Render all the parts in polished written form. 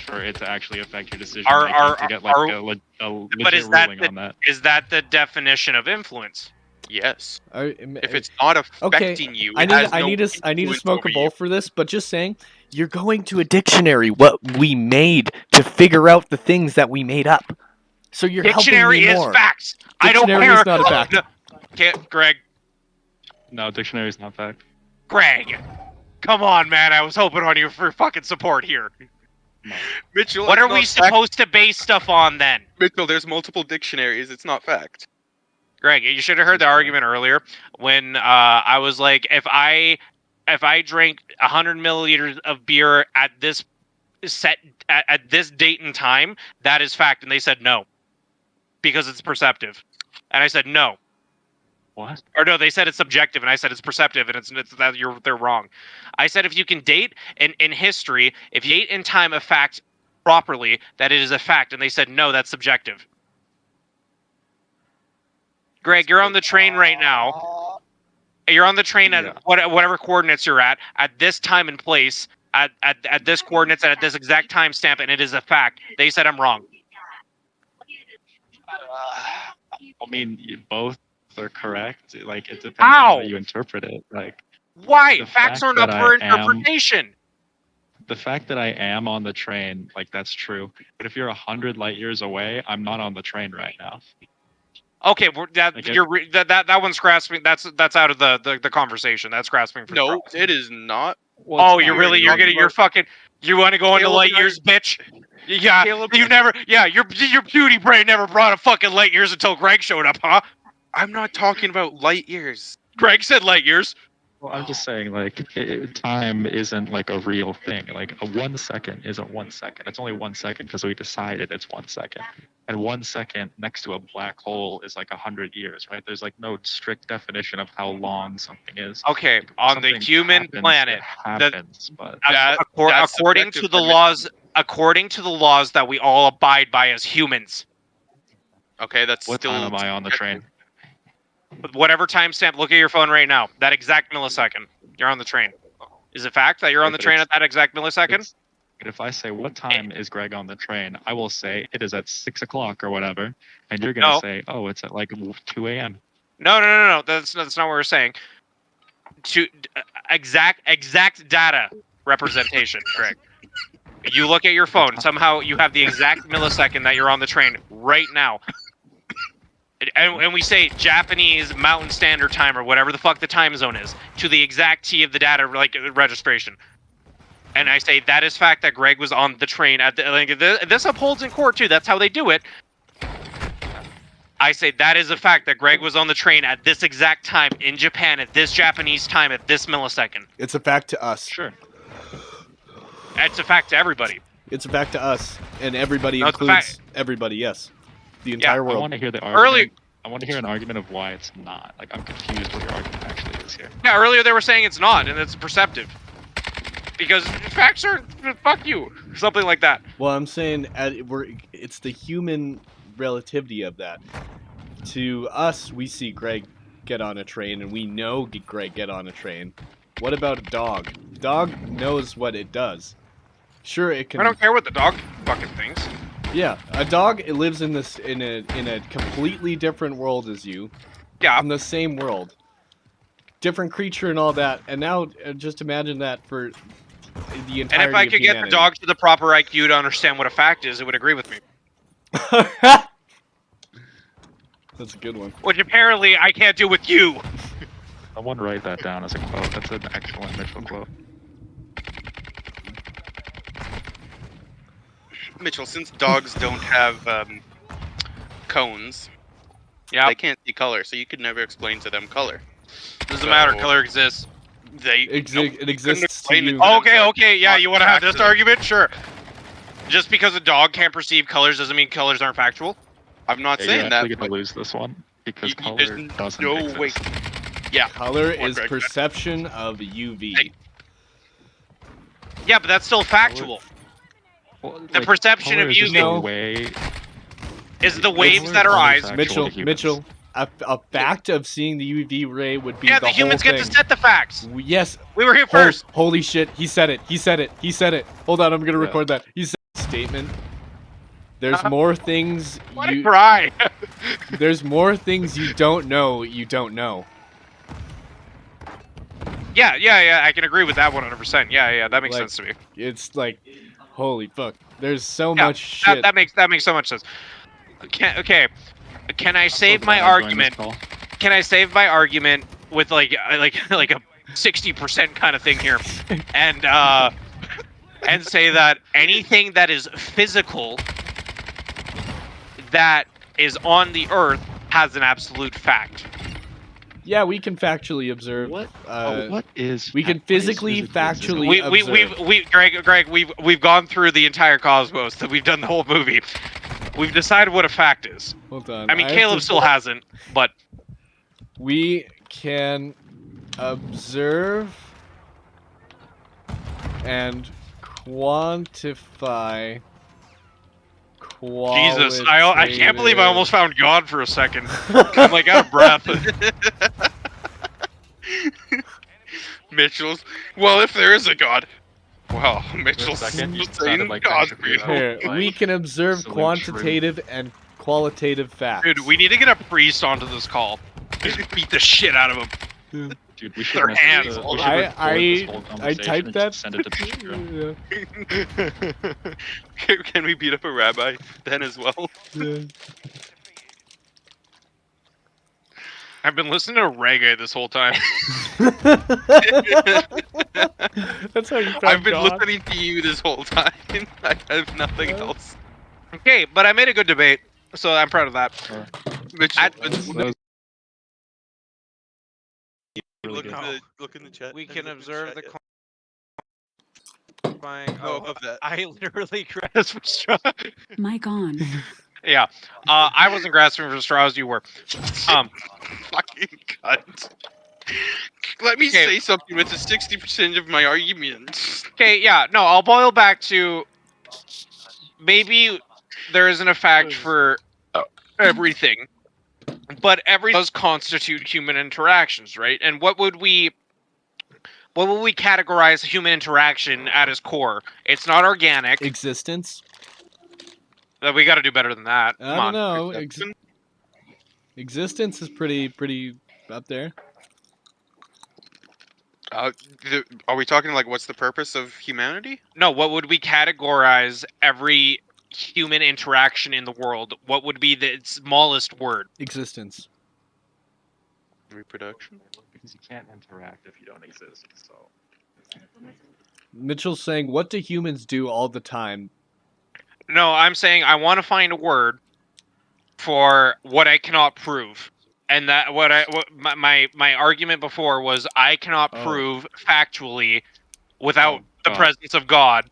for it to actually affect your decision Are- making to get like are- a legit But is that ruling on that. is that the definition of influence? Yes. If If it's not affecting you, it has no I need to influence smoke a over bowl you. for this, but just saying, you're going to a dictionary what we made to figure out the things that we made up. So you're Dictionary helping me is more. facts. I don't Dictionary care. is not a fact. No, Greg, No, dictionary is not fact. Greg, come on, man. I was hoping on you for fucking support here. Mitchell, What it's are we not fact. supposed to base stuff on then? Mitchell, there's multiple dictionaries. It's not fact. Greg, you should have heard the argument earlier when I was like, if I drank 100 milliliters of beer at this at this date and time, that is fact, and they said no because it's perceptive, and I said no. What? Or no, they said it's subjective, and I said it's perceptive, and it's that they're wrong. I said if you can date in history, if you date in time a fact properly, that it is a fact, and they said no, that's subjective. Greg, you're on the train right now. You're on the train at whatever coordinates you're at this time and place, at this coordinates, and at this exact time stamp, and it is a fact. They said I'm wrong. I mean, both are correct. Like, it depends How? on how you interpret it. Like, Why? the Facts fact aren't up that for I am- interpretation. the fact that I am on the train, like, that's true. But if you're 100 light years away, I'm not on the train right now. Okay, Like that one's grasping. That's out of the conversation. That's grasping for No, straws. it is not. Well, Oh, it's you're not really really. you're fucking. You want to go into Caleb light and I- years, bitch? Yeah, Caleb- you've never. Yeah, your beauty brain never brought a fucking light years until Greg showed up, huh? I'm not talking about light years. Greg said light years. Well, I'm just saying, like, time isn't like a real thing. Like, a 1 second isn't 1 second. It's only 1 second because we decided it's 1 second. And 1 second next to a black hole is like 100 years, right? There's like no strict definition of how long something is. Okay, on the Something human happens, planet, it happens, but That's according to subjective the for me. laws, according to the laws that we all abide by as humans, Okay, that's what still. time am I on the train? whatever timestamp, look at your phone right now. That exact millisecond, you're on the train. Is it fact that you're on the train at that exact millisecond? But if I say, what time is Greg on the train? I will say it is at 6 o'clock or whatever. And you're going to No. say, oh, it's at like 2 a.m. No. That's not what we're saying. To exact data representation, Greg. You look at your phone. Somehow you have the exact millisecond that you're on the train right now. And we say Japanese Mountain Standard Time or whatever the fuck the time zone is to the exact T of the data like registration. And I say that is fact that Greg was on the train at the, like, this upholds in court too. That's how they do it. I say that is a fact that Greg was on the train at this exact time in Japan at this Japanese time at this millisecond. It's a fact to us. Sure. It's a fact to everybody. It's a fact to us, and everybody No, it's a includes everybody. Yes, the entire I world. want to hear the Early- argument. I want to hear an argument of why it's not. Like, I'm confused what your argument actually is here. Yeah, earlier they were saying it's not, and it's perceptive. Because facts are fuck you, something like that. Well, I'm saying it's the human relativity of that. To us, we see Greg get on a train, and we know Greg get on a train. What about a dog? Dog knows what it does. Sure, it can. I don't care what the dog fucking thinks. Yeah, a dog it lives in a completely different world as you. Yeah. In the same world. Different creature and all that. And now just imagine that for the entirety And if I of could get the humanity. dog to the proper IQ to understand what a fact is, it would agree with me. That's a good one. Which apparently I can't do with you. Someone write that down as a quote. That's an excellent Mitchell quote. Mitchell, since dogs don't have cones, Yeah, they can't see color, so you could never explain to them color. doesn't matter. Color exists. They It exists to explain it you. to them. Okay, yeah, Not you want to have this factual. argument? Sure. Just because a dog can't perceive colors doesn't mean colors aren't factual. I'm not Yeah, saying you're that. actually going but to lose this one because you- color there's doesn't no exist. way. Yeah. Color Come on, is Greg. perception of UV. Hey. Yeah, but that's still factual. Well, The perception color of is just UV the way. is the waves color that is are always eyes. actual Mitchell, to humans. Mitchell, a fact of seeing the UV ray would be Yeah, the the humans whole get to thing. set the facts. Yes. We were here first. Holy shit, he said it. He said it. He said it. Hold on, I'm gonna Yeah. record that. He said statement. There's more things What a you. cry! There's more things you don't know. You don't know. Yeah. I can agree with that 100%. Yeah, that makes Like, sense to me. It's like, holy fuck. There's so Yeah, much shit. That makes so much sense. Okay. Can I I'm so save my glad I joined this argument? call. Can I save my argument with like a 60% kind of thing here, and say that anything that is physical that is on the Earth has an absolute fact. Yeah, we can factually observe. What? What is? We can what is physically, physically factually physical? Greg, we've gone through the entire cosmos. That we've done the whole movie. We've decided what a fact is. Hold on. I mean, have Caleb to- still hasn't, but We can observe and quantify. Jesus, I can't believe I almost found God for a second. I'm like out of breath. Mitchell's. Well, if there is a god. Wow, Mitchell's second, you saying sounded like God Benjamin for you. Button. Here, Like, we can observe absolute quantitative and qualitative facts. Dude, we need to get a priest onto this call. Just beat the shit out of him. Dude, we Their should hands. record this I whole conversation typed and that. just send it to Pedro. Can we beat up a rabbi then as well? Yeah. I've been listening to reggae this whole time. That's how you found I've been God. listening to you this whole time. I have nothing else. Okay, but I made a good debate, so I'm proud of that. Mitchell, Really look, good. look in the chat. We Have can you looked in observe the chat quantifying. yet? No, above that. I literally grasped for straw. Mic on. Yeah, I wasn't grasping for straws. You were. Fucking cunt. Let me Okay. say something with the 60% of my argument. Okay, yeah, no, I'll boil back to maybe there isn't a fact for everything, but everything does constitute human interactions, right? And what would we categorize human interaction at its core? It's not organic. Existence? We got to do better than that. I Come don't on. know. Existence is pretty up there. Are we talking like what's the purpose of humanity? No, what would we categorize every human interaction in the world? What would be the smallest word? Existence. Reproduction? Because you can't interact if you don't exist. So Mitchell's saying, what do humans do all the time? No, I'm saying I want to find a word for what I cannot prove. And that my argument before was I cannot Oh. prove factually without Oh, the God. presence of God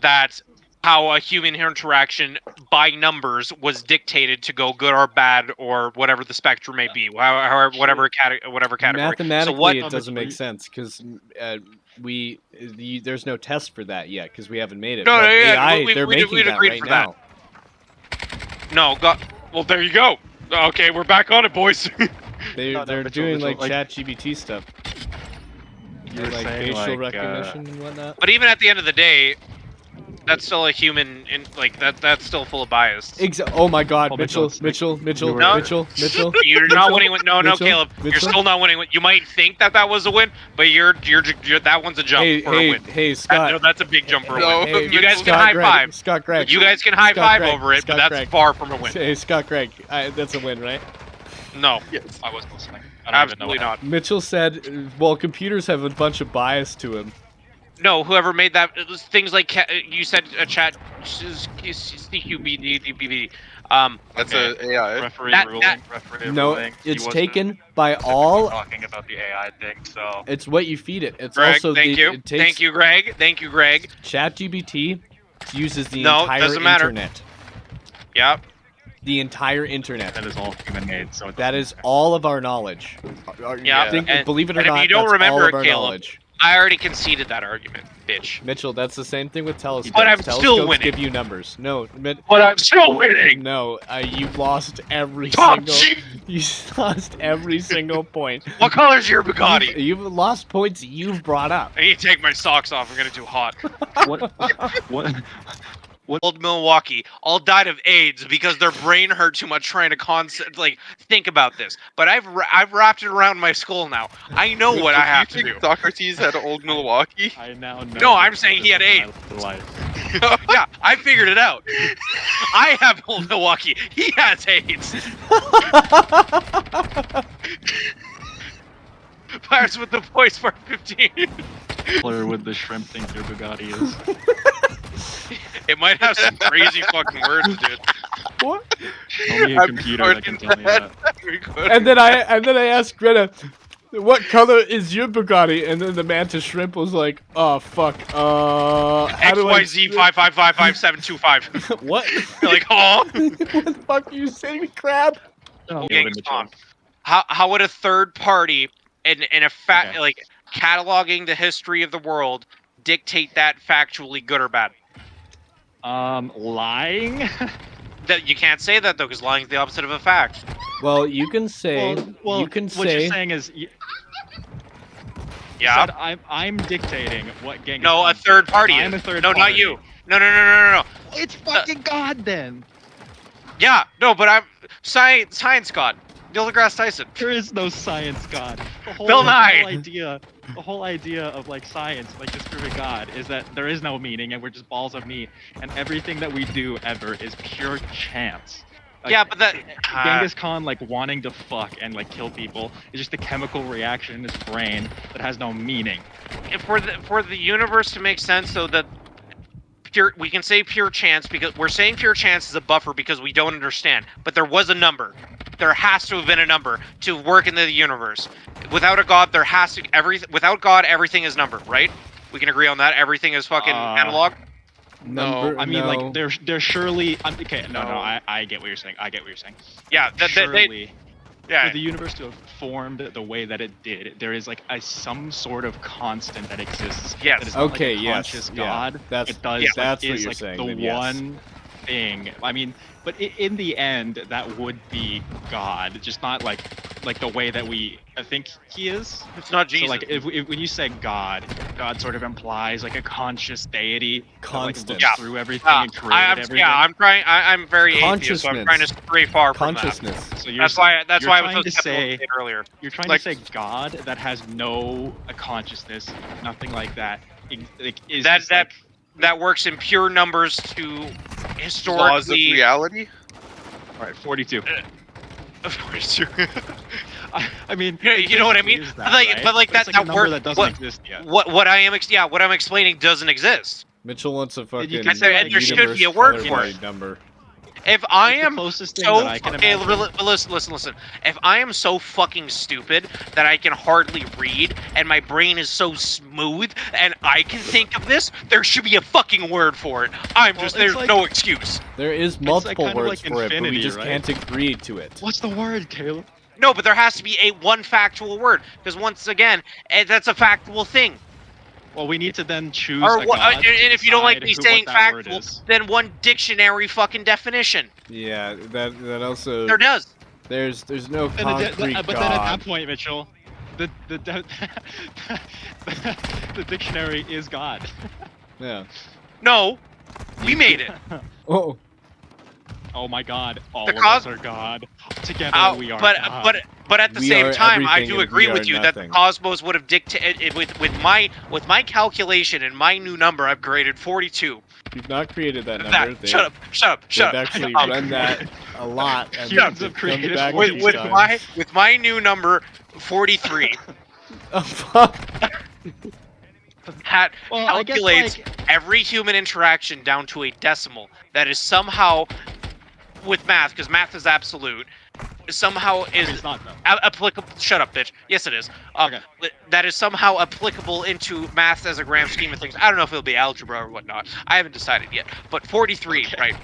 that how a human interaction by numbers was dictated to go good or bad or whatever the spectrum may be, however whatever category. Mathematically, So what? it doesn't make sense because there's no test for that yet because we haven't made it. No, But no, yeah, AI, they're we'd making that agreed right for that. now. No, God. Well, there you go. Okay, we're back on it, boys. No, They're Mitchell, doing like like, ChatGPT stuff. you were Like saying, facial like, recognition and whatnot. But even at the end of the day, that's still a human, that's still full of bias. Oh my God, Well, Mitchell, Mitchell, Mitchell, you were- Mitchell. You're not winning with no, Mitchell, Caleb. You're Mitchell. still not winning with. You might think that was a win, but you're that one's a jump for a win. Hey, Scott. That's a big jump for a No. win. Hey, You guys can Scott high Gregg, five. Scott Gregg. You guys can high Scott five Gregg, over it, Scott but that's Gregg. far from a win. Hey, Scott Gregg. That's a win, right? No, Yes. I was listening. I don't absolutely even know not. Mitchell said, well, computers have a bunch of bias to them. No, whoever made that, it was things like you said, a chat, CQBDBB. That's Okay. a AI. Referee That- ruling. that- Referee No, ruling. He it's wasn't taken by specifically all. talking about the AI thing. So It's what you feed it. It's Greg, also thank you, It takes, thank you, Greg, thank you, Greg. ChatGPT uses the No, entire doesn't matter. internet. Yep. The entire internet. that is all human made. So it That doesn't is matter. all of our knowledge. Yeah, Believe it or and if not, you don't that's remember all it, of our Caleb, knowledge. I already conceded that argument, bitch. Mitchell, that's the same thing with telescopes. But I'm still Telescopes winning. give you numbers. No, But I'm still winning. no, you've lost every Top single. G. You lost every single point. What color's your Bugatti? You've lost points you've brought up. I need to take my socks off. I'm gonna do hot. What? What? Old Milwaukee all died of AIDS because their brain hurt too much trying to think about this. But I've wrapped it around my skull now. I know what I have Do you to think do. Socrates had old Milwaukee? I now know. No, the I'm saying he had purpose AIDS. of my life. Yeah, I figured it out. I have old Milwaukee. He has AIDS. Pirates with the voice part 15. Player with the shrimp think your Bugatti is. It might have some crazy fucking words, dude. What? Show me a computer that can tell me that. And then I asked Greta, what color is your Bugatti? And then the mantis shrimp was like, oh fuck, how do I XYZ 5555725. What? You're like, oh. What the fuck are you saying, crab? Oh, Genghis Khan. How would a third party in a Okay. like cataloging the history of the world dictate that factually good or bad? Lying? That you can't say that though, because lying is the opposite of a fact. Well, you can say, well, you can what say, you're saying is, you Yeah. said I'm dictating what Genghis No, a Khan third did. party. I'm a third no, party. not you. No. It's fucking God then. Yeah, no, but I'm science god. Neil deGrasse Tyson. There is no science God. Bill Nye. The whole idea of like science, like just proving God, is that there is no meaning and we're just balls of meat, and everything that we do ever is pure chance. Like, Yeah, but that Genghis Khan like wanting to fuck and like kill people is just a chemical reaction in his brain that has no meaning. for the universe to make sense, though, that we can say pure chance because we're saying pure chance is a buffer because we don't understand. But there was a number. There has to have been a number to work in the universe. Without a god, there has to without God, everything is numbered, right? We can agree on that. Everything is fucking analog. number, I mean, no. like there's surely okay. No, I get what you're saying. Yeah, Surely, yeah. for the universe to have formed the way that it did, there is like some sort of constant that exists. Yes. That is not Okay, like a yes, conscious yeah, God. that's- it does. yeah, like, that's what is, you're like, saying, The then yes. one thing. I mean, but in the end, that would be God. Just not like the way that we think he is. It's not Jesus. So like if when you say God sort of implies like a conscious deity that, like, Constant. looks Yeah. through everything and created everything. Yeah, I'm trying. I'm very atheist, so I'm trying to stray far from that. Consciousness. So you're That's why you're I trying was to so skeptical say of it earlier. you're trying Like- to say God that has no consciousness, nothing like that. Is That just, like, that works in pure numbers to Laws of historically. reality. all right, 42. 42. I mean, You know what I mean? is But like- right? but like it's that- like a that number work- that doesn't what- exist yet. what I'm explaining doesn't exist. Mitchell wants a fucking can say, like, there should be a universe word color for by it. number. If I It's the am closest thing so that I can okay, imagine. listen. If I am so fucking stupid that I can hardly read and my brain is so smooth and I can think of this, there should be a fucking word for it. Well, There's it's like- no excuse. There is like multiple kind of words like for it, but we infinity, just right? can't agree to it. What's the word, Caleb? No, but there has to be one factual word because once again, that's a factual thing. Well, we need to then choose Or a what? god And to if you don't like decide me what saying that word factual, is. then one dictionary fucking definition. Yeah, that also There does. there's no Then concrete but god. then at that point, Mitchell, the the dictionary is God. Yeah. No, we made it. Oh, Oh my God! All The of cos- us are God. Together we are God. But at the We same are time, I everything do and agree we with are you that the nothing. cosmos would have dictated with my calculation and my new number. I've created 42. you've not created that number. Shut up! They've up! actually Um, run that a lot. And Humans they've have come created back with- each with time. my new number 43. Oh, fuck. That Well, I guess, calculates like- every human interaction down to a decimal. That is somehow with math, because math is absolute. Somehow is It's not though. applicable. Shut up, bitch. Yes, it is. Okay. That is somehow applicable into math as a grand scheme of things. I don't know if it'll be algebra or whatnot. I haven't decided yet. But 43, Okay. right?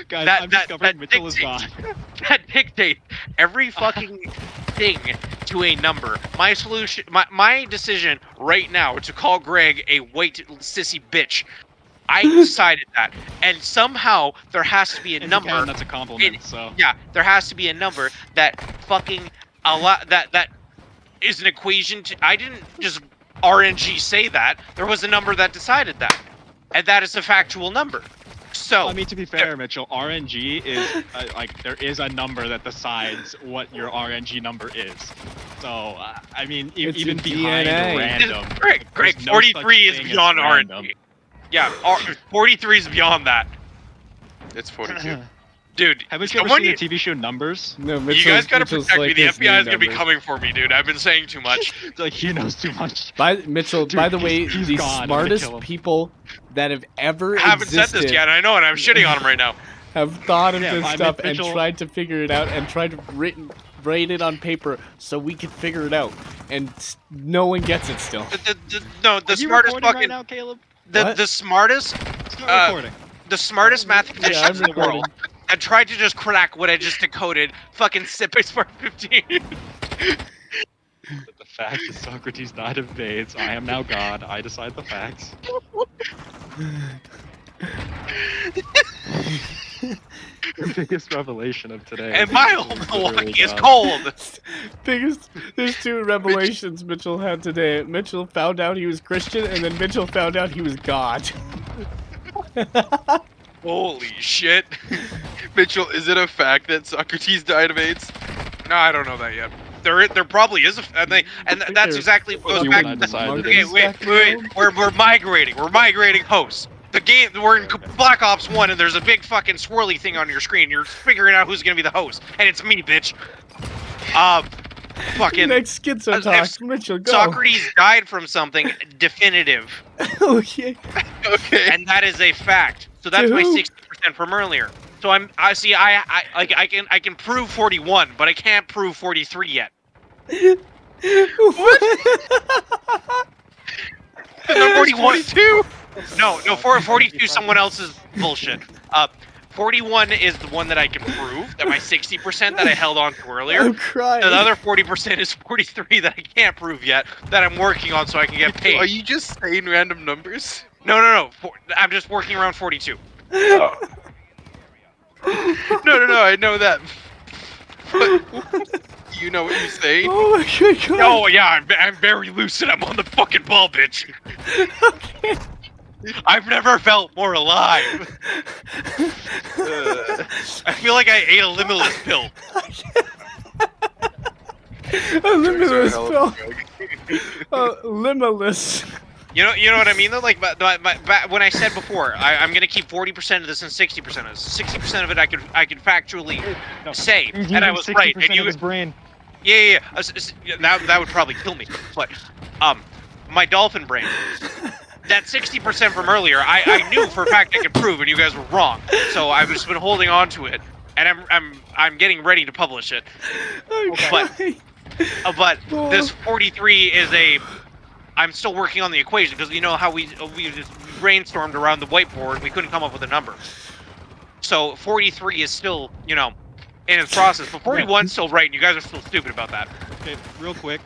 Guys, that- I'm that- discovering that Mitchell is dictates- God. That dictates every fucking thing to a number. My solution, my decision right now to call Greg a white sissy bitch. I decided that, and somehow there has to be a In number. Japan, that's a compliment. So Yeah, there has to be a number that fucking that is an equation to. I didn't just RNG say that. There was a number that decided that. and that is a factual number. So I mean, to be fair, Mitchell, RNG is like there is a number that decides what your RNG number is. So I mean, It's even your behind DNA. random, Greg, there's no 43 such is thing as beyond random. RNG. Yeah, 43 is beyond that, It's 42. dude. Haven't you ever seen the TV show Numbers? No, You guys gotta Mitchell's protect me. like The his FBI is new gonna be numbers. coming for me, dude. I've been saying too much. It's like he knows too much. Mitchell, Dude, by the way, he's the gone. I'm gonna smartest kill him. people that have ever I haven't said existed this yet, I know, and I'm shitting on him right now. have thought of Yeah, this I mean, stuff and Mitchell- tried to figure it out and tried to write it on paper so we could figure it out. And no one gets it still. No, the Are you smartest recording fucking right now, Caleb? What? the smartest Start recording. the smartest mathematicians Yeah, I'm in the recording. world that tried to just crack what I just decoded. Fucking Sip Spark 15. The fact that Socrates died of AIDS. I am now God. I decide the facts. The biggest revelation of today. And my is old literally Milwaukee is God. cold. There's two revelations Mitchell had today. Mitchell found out he was Christian, and then Mitchell found out he was God. Holy shit. Mitchell, is it a fact that Socrates died of AIDS? No, I don't know that yet. There probably is and that's there's exactly what goes you back and to I decided monkeys okay, it is. wait, back wait, home. we're migrating. We're migrating hosts. The game, we're in Okay. Black Ops 1, and there's a big fucking swirly thing on your screen. You're figuring out who's gonna be the host, and it's me, bitch. Fucking Next schizo if talk. Mitchell, go. Socrates died from something definitive, Okay. Okay. and that is a fact. So that's To my who? 60% from earlier. So I can prove 41, but I can't prove 43 yet. The number's 41 42. No, 42 someone else's bullshit. 41 is the one that I can prove, that my 60% that I held on to earlier. I'm crying. The other 40% is 43 that I can't prove yet, that I'm working on so I can get paid. Are you just saying random numbers? No. I'm just working around 42. No. I know that. But you know what you're saying? Oh my good god. Oh yeah, I'm very lucid. I'm on the fucking ball, bitch. Okay. I've never felt more alive. I feel like I ate a limitless pill. A limitless Hell pill. of a drug. Limitless. You know what I mean though? Like, when I said before, I'm gonna keep 40% of this and 60% of this. 60% of it I could factually say, and I was right. And you, his brain. yeah. That would probably kill me. But my dolphin brain. That 60% from earlier, I knew for a fact I could prove, and you guys were wrong. So I've just been holding on to it, and I'm getting ready to publish it. But this 43 is I'm still working on the equation because you know how we just brainstormed around the whiteboard. We couldn't come up with a number. So 43 is still in its process, but 41's still right, and you guys are still stupid about that. Okay, real quick.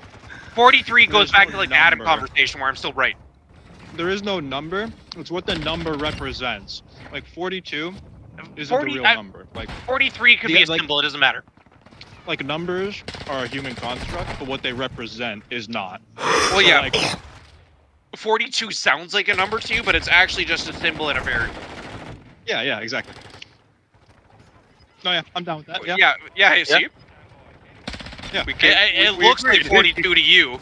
43 goes There's back no to like the Adam number. conversation where I'm still right. There is no number. It's what the number represents. Like 42 isn't 40 the real number. Like 43 could be Yeah, a like- symbol. It doesn't matter. numbers are a human construct, but what they represent is not. Well, So, yeah. Like, 42 sounds like a number to you, but it's actually just a symbol and a variable. yeah, exactly. No, yeah, I'm down with that. Yeah. Yeah. I see. Yeah. We It, can't, it we looks agreed. like 42 to you,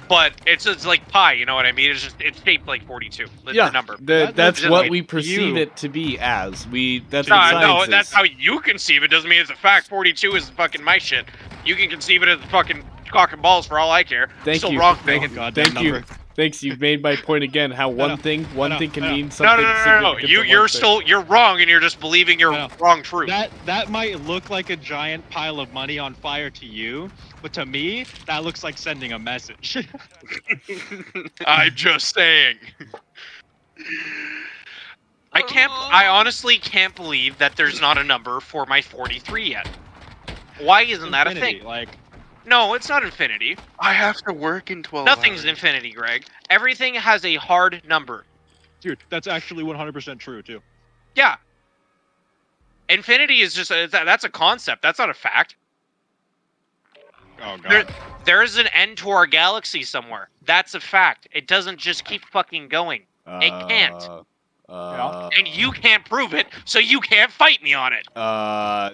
but it's like pi. You know what I mean? It's shaped like 42. The number. That's just what like we perceive you. it to be as. That's No, what science no, is. that's how you conceive it. Doesn't mean it's a fact. 42 is fucking my shit. You can conceive it as fucking cock and balls for all I care. Thank Still you. wrong, Thank Megan. Goddamn Thank you. number. Thanks, you've made my point again. How one thing can mean No, something. no. significant to one You're thing. you're wrong, and you're just believing your No. wrong truth. That might look like a giant pile of money on fire to you, but to me, that looks like sending a message. I'm just saying. I honestly can't believe that there's not a number for my 43 yet. Why isn't that a Infinity, thing? Like, No, it's not infinity. I have to work in 12 Nothing's hours. infinity, Greg. Everything has a hard number. dude, that's actually 100% true too. Yeah. Infinity is just that's a concept. That's not a fact. Oh There, god. there is an end to our galaxy somewhere. That's a fact. It doesn't just keep fucking going. It can't. And you can't prove it, so you can't fight me on it.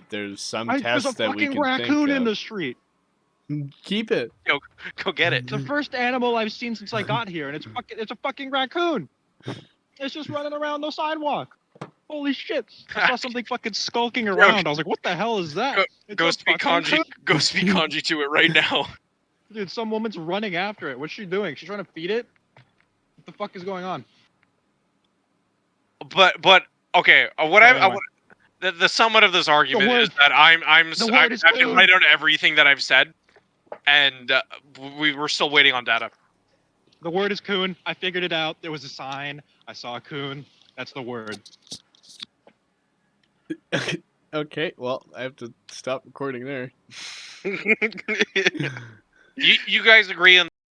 There's some There's tests a that we fucking can raccoon think in the of. street. Keep it. Go get it. It's the first animal I've seen since I got here, and it's a fucking raccoon. It's just running around the sidewalk. Holy shit! I saw something fucking skulking around. I was like, "What the hell is that?" It's Go a speak fucking kanji. Go speak kanji to it right now. Dude, some woman's running after it. What's she doing? She's trying to feed it? What the fuck is going on? But okay, Anyway. the summit of this argument word- is that I've is been coon. right on everything that I've said, and we were still waiting on data. The word is coon. I figured it out. There was a sign. I saw a coon. That's the word. Okay, well, I have to stop recording there. You guys agree on